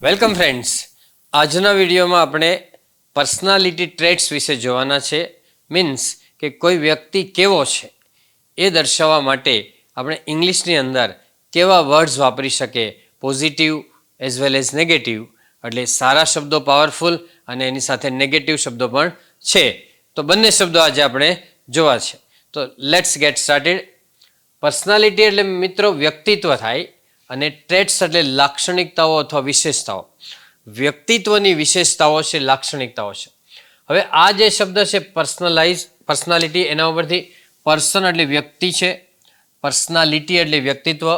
Welcome friends, આજના વિડીયોમાં આપણે પર્સનાલિટી ટ્રેટ્સ વિશે જોવાના છે. મીન્સ કે કોઈ વ્યક્તિ કેવો છે એ દર્શાવવા માટે આપણે ઇંગ્લિશની અંદર કેવા વર્ડ્સ વાપરી શકીએ, positive as well as negative. એટલે સારા શબ્દો પાવરફુલ અને એની સાથે નેગેટિવ શબ્દો પણ છે. તો બંને શબ્દો આજે આપણે જોવા છે. તો લેટ્સ ગેટ સ્ટાર્ટેડ. પર્સનાલિટી એટલે મિત્રો વ્યક્તિત્વ થાય અને ટ્રેટ્સ એટલે લાક્ષણિકતાઓ અથવા વિશેષતાઓ. વ્યક્તિત્વની વિશેષતાઓ છે, લાક્ષણિકતાઓ છે. હવે આ જે શબ્દ છે પર્સનાલિટી, એના ઉપરથી પર્સન એટલે વ્યક્તિ છે, પર્સનાલિટી એટલે વ્યક્તિત્વ,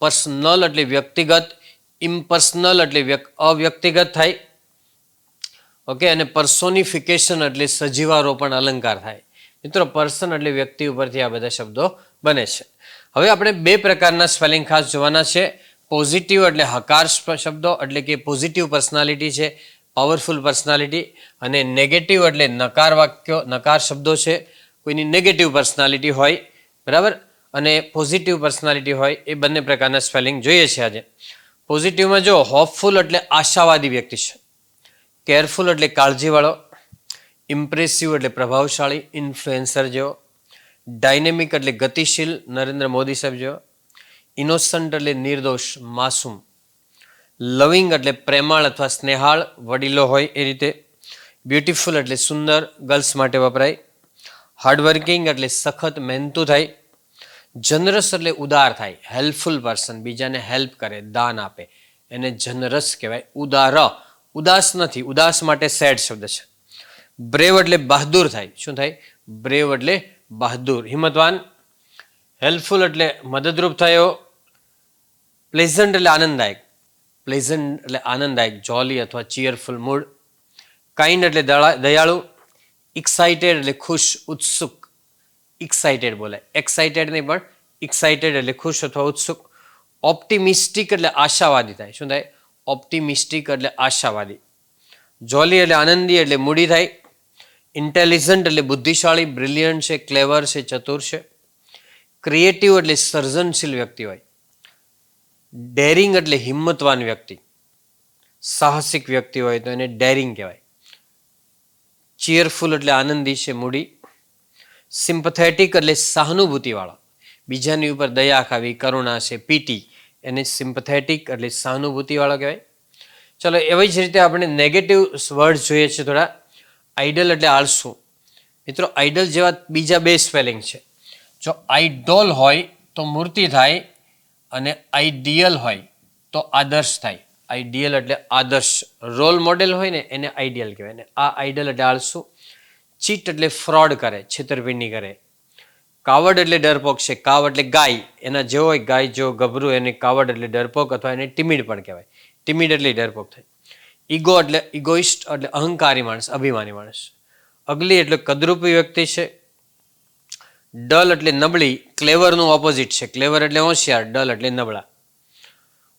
પર્સનલ એટલે વ્યક્તિગત, ઇમ્પર્સનલ એટલે અવ્યક્તિગત થાય. ઓકે, અને પર્સોનિફિકેશન એટલે સજીવારોપણ અલંકાર થાય. મિત્રો પર્સન એટલે વ્યક્તિ ઉપરથી આ બધા શબ્દો બને છે. હવે આપણે બે પ્રકારના સ્પેલિંગ ખાસ જોવાના છે. પોઝિટિવ એટલે હકાર શબ્દો, એટલે કે પોઝિટિવ પર્સનાલિટી છે, પાવરફુલ પર્સનાલિટી. અને નેગેટિવ એટલે નકાર વાક્યો, નકાર શબ્દો છે, કોઈની નેગેટિવ પર્સનાલિટી હોય, બરાબર, અને પોઝિટિવ પર્સનાલિટી હોય. એ બંને પ્રકારના સ્પેલિંગ જોઈએ છે આજે. પોઝિટિવમાં જો હોપફુલ એટલે આશાવાદી વ્યક્તિ છે, કેરફુલ એટલે કાળજીવાળો, ઇમ્પ્રેસિવ એટલે પ્રભાવશાળી, ઇન્ફ્લુએન્સર જેવો, ડાયનેમિક એટલે ગતિશીલ, નરેન્દ્ર મોદી સાહેબ જેવો, ઇનોસન્ટ એટલે નિર્દોષ, માસૂમ, લવિંગ એટલે પ્રેમાળ અથવા સ્નેહાળ, વડીલો હોય એ રીતે, બ્યુટીફુલ એટલે સુંદર, ગર્લ્સ માટે વપરાય, હાર્ડવર્કિંગ એટલે સખત મહેનતુ થાય, જનરસ એટલે ઉદાર થાય, હેલ્પફુલ પર્સન, બીજાને હેલ્પ કરે, દાન આપે, એને જનરસ કહેવાય. ઉદાસ નથી, ઉદાસ માટે સેડ શબ્દ છે. બ્રેવ એટલે બહાદુર થાય. શું થાય? બ્રેવ એટલે બહાદુર, હિંમતવાન. હેલ્પફુલ એટલે મદદરૂપ થયો. પ્લેઝન્ટ એટલે આનંદદાયક, પ્લેઝન્ટ એટલે આનંદદાયક, જોલી અથવા ચીયરફુલ મૂડ. કાઇન્ડ એટલે દયાળુ. એક્સાઇટેડ એટલે ખુશ, ઉત્સુક. એક્સાઇટેડ બોલાય, એક્સાઇટેડ નહીં પણ એક્સાઇટેડ એટલે ખુશ અથવા ઉત્સુક. ઓપ્ટિમિસ્ટિક એટલે આશાવાદી થાય. શું થાય? ઓપ્ટિમિસ્ટિક એટલે આશાવાદી. જોલી એટલે આનંદી એટલે મૂડી થાય. ઇન્ટેલિજન્ટ એટલે બુદ્ધિશાળી, બ્રિલિયન્ટ છે, ક્લેવર છે, ચતુર છે. ક્રિએટિવ એટલે સર્જનશીલ વ્યક્તિ હોય. ડેરિંગ એટલે હિંમતવાન વ્યક્તિ, સાહસિક વ્યક્તિ હોય તો એને ડેરિંગ કહેવાય. ચીયરફુલ એટલે આનંદી છે, મૂડી. સિમ્પથેટિક એટલે સહાનુભૂતિવાળા, બીજાની ઉપર દયા ખાવી, કરુણા છે, પીટી, એને સિમ્પથેટિક એટલે સહાનુભૂતિવાળા કહેવાય. ચલો, એવી જ રીતે આપણે નેગેટિવ વર્ડ જોઈએ છે થોડા. આઈડલ એટલે આળસુ. મિત્રો આઈડલ જેવા બીજા બે સ્પેલિંગ છે. જો આઈડોલ હોય તો મૂર્તિ થાય, અને આઈડિયલ હોય તો આદર્શ થાય. આઈડિયલ એટલે આદર્શ, રોલ મોડેલ હોય ને એને આઈડિયલ કહેવાય. ને આ આઈડલ એટલે આળસુ. ચીટ એટલે ફ્રોડ કરે, છેતરપિંડી કરે. કાવડ એટલે ડરપોક છે. કાવ એટલે ગાય, એના જેવો હોય ગાય જેવો ગભરું, એને કાવડ એટલે ડરપોક અથવા એને ટિમિડ પણ કહેવાય. ટિમિડ એટલે ડરપોક થાય. ઈગો એટલે ઇગોઇસ્ટ એટલે અહંકારી માણસ, અભિમાની માણસ. અગલી એટલે કદરૂપી વ્યક્તિ છે. ડલ એટલે નબળી, ક્લેવરનું ઓપોઝિટ છે. ક્લેવર એટલે હોશિયાર, ડલ એટલે નબળા.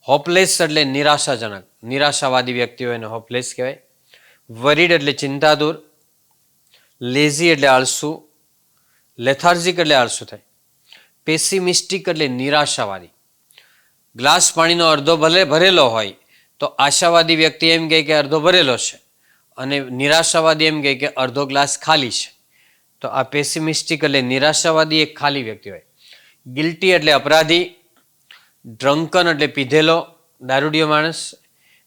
હોપલેસ એટલે નિરાશાજનક, નિરાશાવાદી વ્યક્તિ હોય એને હોપલેસ કહેવાય. વરીડ એટલે ચિંતાતુર. લેઝી એટલે આળસુ. લેથાર્જિક એટલે આળસુ થાય. પેસિમિસ્ટિક એટલે નિરાશાવાદી. ગ્લાસ પાણીનો અડધો ભરેલો હોય તો આશાવાદી વ્યક્તિ એમ કહે કે અડધો ભરેલો છે, અને નિરાશાવાદી એમ કહે કે અડધો ગ્લાસ ખાલી છે. તો આ પેસિમિસ્ટિક એટલે નિરાશાવાદી એક ખાલી વ્યક્તિ હોય. ગિલ્ટી એટલે અપરાધી. ડ્રંકન એટલે પીધેલો, દારૂડિયો માણસ.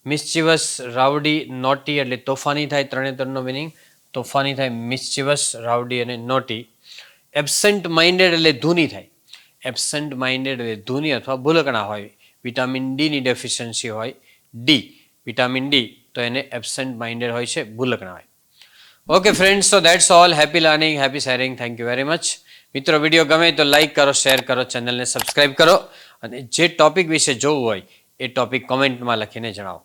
મિસ્ચીવસ, રાવડી, નોટી એટલે તોફાની થાય. ત્રણનો મિનિંગ તોફાની થાય, મિસ્ચીવસ, રાવડી અને નોટી. એબસેન્ટ માઇન્ડેડ એટલે ધૂની થાય. એબસેન્ટ માઇન્ડેડ એટલે ધૂની અથવા ભૂલકણા હોય. વિટામિન ડીની ડેફિશિયન્સી હોય, ડી, વિટામિન ડી, તો એને એબસેન્ટ માઇન્ડેડ હોય છે, ભૂલકણા હોય. Okay friends, so that's all. Happy learning, happy sharing. Thank you very much. મિત્રો વિડીયો ગમે તો લાઇક કરો, શેર કરો, ચેનલને સબસ્ક્રાઈબ કરો, અને જે ટોપિક વિશે જોવું હોય એ ટોપિક કોમેન્ટમાં લખીને જણાવો.